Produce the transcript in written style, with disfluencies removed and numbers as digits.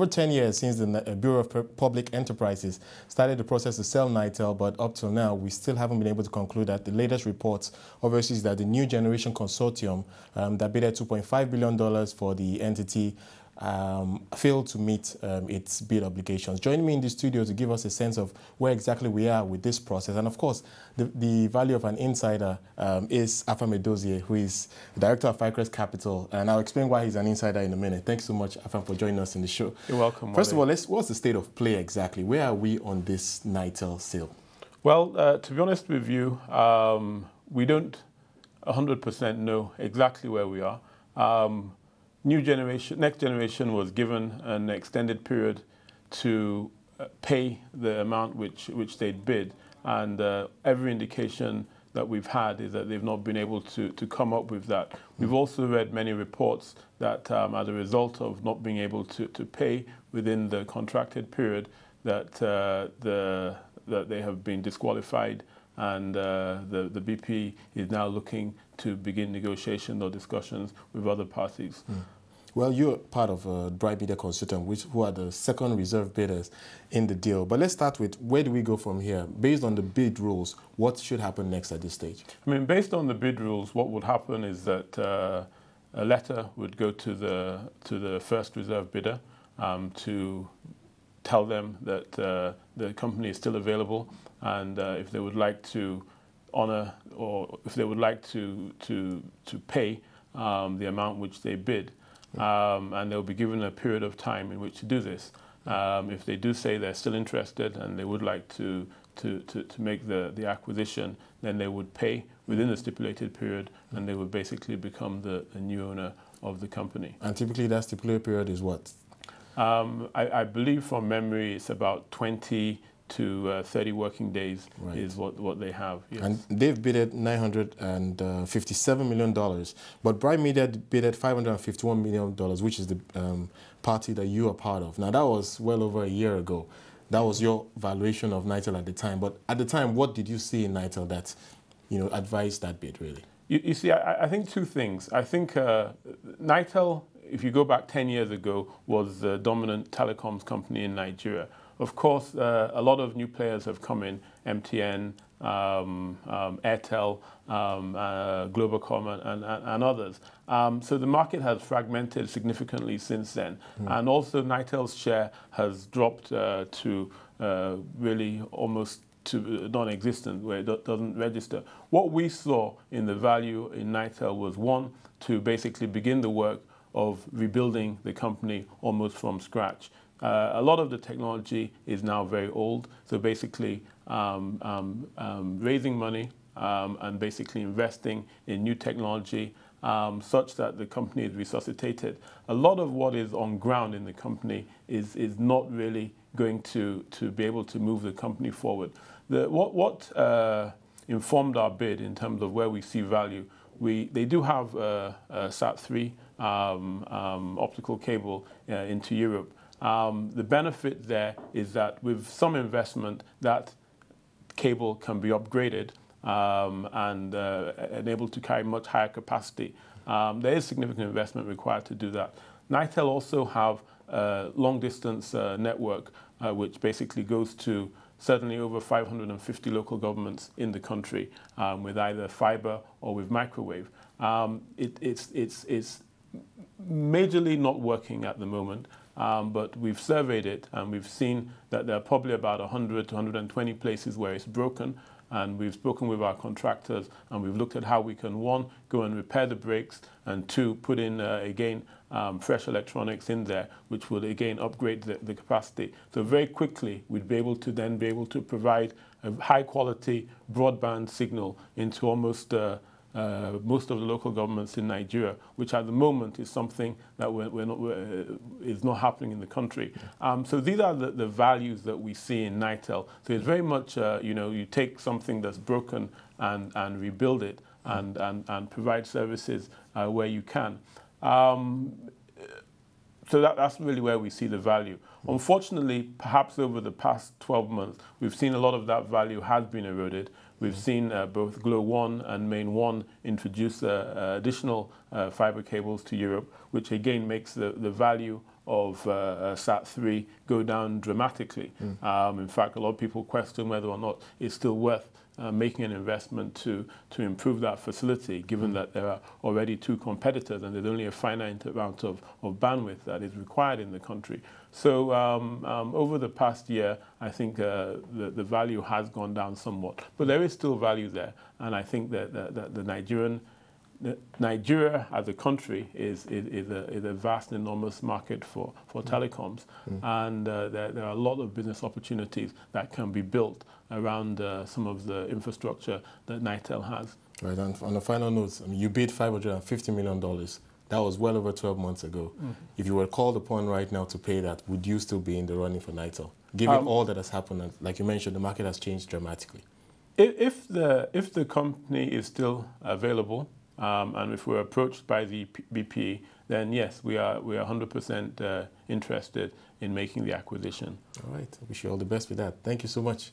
for 10 years since the Bureau of Public Enterprises started the process to sell Nitel, but up till now, we still haven't been able to conclude that. The latest reports, obviously, is that the new Generation Consortium that bid $2.5 billion for the entity failed to meet its bid obligations. Joining me in the studio to give us a sense of where exactly we are with this process, and of course, the value of an insider is Afam Edozie, who is the director of Ficres Capital, and I'll explain why he's an insider in a minute. Thanks so much, Afam, for joining us in the show. You're welcome. First of all, what's the state of play exactly? Where are we on this Nitel sale? Well, to be honest with you, we don't 100% know exactly where we are. Next Generation was given an extended period to pay the amount which they'd bid, and every indication that we've had is that they've not been able to come up with that. We've also read many reports that as a result of not being able to pay within the contracted period, that they have been disqualified, and the BP is now looking to begin negotiations or discussions with other parties. Well, you're part of Bright Media Consortium, who are the second reserve bidders in the deal. But let's start with, where do we go from here? Based on the bid rules, what should happen next at this stage? I mean, based on the bid rules, what would happen is that a letter would go to the first reserve bidder to tell them that the company is still available, and if they would like to honor, or if they would like to pay the amount which they bid, and they'll be given a period of time in which to do this. If they do say they're still interested and they would like to make the acquisition, then they would pay within the stipulated period, and they would basically become the new owner of the company. And typically that stipulated period is what? I believe from memory it's about 20 to 30 working days, right, is what they have. Yes. And they've bidded $957 million, but Bright Media bidded $551 million, which is the party that you are part of. Now, that was well over a year ago. That was your valuation of Nitel at the time. But at the time, what did you see in Nitel that, advised that bid, really? You see, I think two things. I think Nitel, if you go back 10 years ago, was the dominant telecoms company in Nigeria. Of course, a lot of new players have come in: MTN, Airtel, Globacom, and others. So the market has fragmented significantly since then. And also Nitel's share has dropped to really almost to non-existent, where it doesn't register. What we saw in the value in Nitel was, one, to basically begin the work of rebuilding the company almost from scratch. A lot of the technology is now very old, so basically raising money and basically investing in new technology such that the company is resuscitated. A lot of what is on ground in the company is not really going to be able to move the company forward. What informed our bid in terms of where we see value, they do have a SAT3 optical cable into Europe. The benefit there is that with some investment, that cable can be upgraded and enabled to carry much higher capacity. There is significant investment required to do that. Nitel also have a long-distance network, which basically goes to certainly over 550 local governments in the country with either fiber or with microwave. It's majorly not working at the moment. But we've surveyed it, and we've seen that there are probably about 100 to 120 places where it's broken, and we've spoken with our contractors, and we've looked at how we can, one, go and repair the breaks, and two, put in, again, fresh electronics in there, which would, again, upgrade the capacity. So very quickly, we'd be able to provide a high-quality broadband signal into almost most of the local governments in Nigeria, which at the moment is something that is not happening in the country. So these are the values that we see in Nitel. So it's very much, you take something that's broken and rebuild it and provide services where you can. So that's really where we see the value. Unfortunately, perhaps over the past 12 months, we've seen a lot of that value has been eroded. We've seen both Glo 1 and Main 1 introduce additional fiber cables to Europe, which again makes the value SAT3 go down dramatically. In fact, a lot of people question whether or not it's still worth making an investment to improve that facility, given that there are already 2 competitors and there's only a finite amount of bandwidth that is required in the country. So over the past year, I think the value has gone down somewhat, but there is still value there, and I think that Nigeria as a country is a vast, enormous market for telecoms, and there are a lot of business opportunities that can be built around some of the infrastructure that Nitel has. Right, and on a final note, I mean, you bid $550 million. That was well over 12 months ago. If you were called upon right now to pay that, would you still be in the running for Nitel? Given all that has happened, and like you mentioned, the market has changed dramatically. If the company is still available, and if we're approached by the BP, then yes, we are 100% interested in making the acquisition. All right. I wish you all the best with that. Thank you so much.